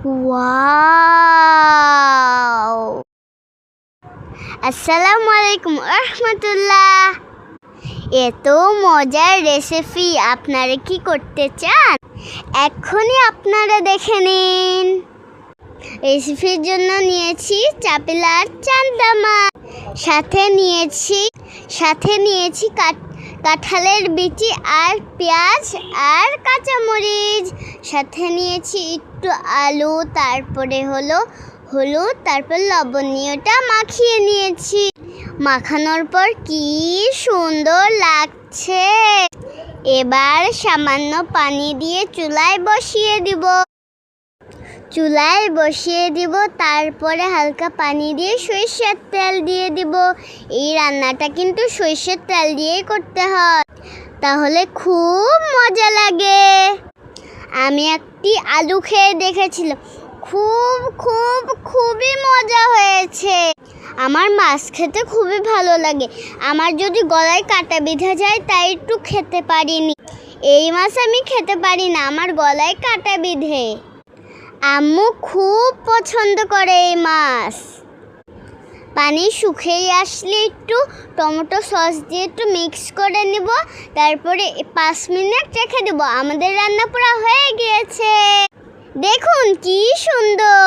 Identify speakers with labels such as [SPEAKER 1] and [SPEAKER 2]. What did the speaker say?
[SPEAKER 1] Wow! আসসালামু আলাইকুম রাহমাতুল্লাহ। এত মজার রেসিপি আপনারা কি করতে চান? এক্ষুনি আপনারা দেখে নিন। রেসিপির জন্য নিয়েছি চাপিলা আর চান্দা মাছ, সাথে নিয়েছি কাঁঠালের বিচি আর পেঁয়াজ আর কাঁচামরিচ, সাথে নিয়েছি একটু আলু, তারপরে হলুদ, তারপর লবণীয়টা মাখিয়ে নিয়েছি। মাখানোর পর কি সুন্দর লাগছে। এবার সামান্য পানি দিয়ে চুলায় বসিয়ে দিব। তারপরে হালকা পানি দিয়ে সরিষার তেল দিয়ে দিব। এই রান্নাটা কিন্তু সরিষার তেল দিয়েই করতে হয়, তাহলে খুব মজা লাগে। আমি একটি আলু খেয়ে দেখেছিলাম, খুবই মজা হয়েছে। আমার মাছ খেতে খুবই ভালো লাগে। আমার যদি গলায় কাঁটা বিঁধে যায় তাই একটু খেতে পারিনি। এই মাছ আমি খেতে পারি না, আমার গলায় কাঁটা বিঁধে। আম্মু খুব পছন্দ করে এই মাছ। পানি শুকিয়ে আসলে একটু টমেটো সস দিয়ে একটু মিক্স করে নিব, তারপরে 5 মিনিট রেখে দেব। আমাদের রান্না পুরো হয়ে গিয়েছে। দেখুন কি সুন্দর।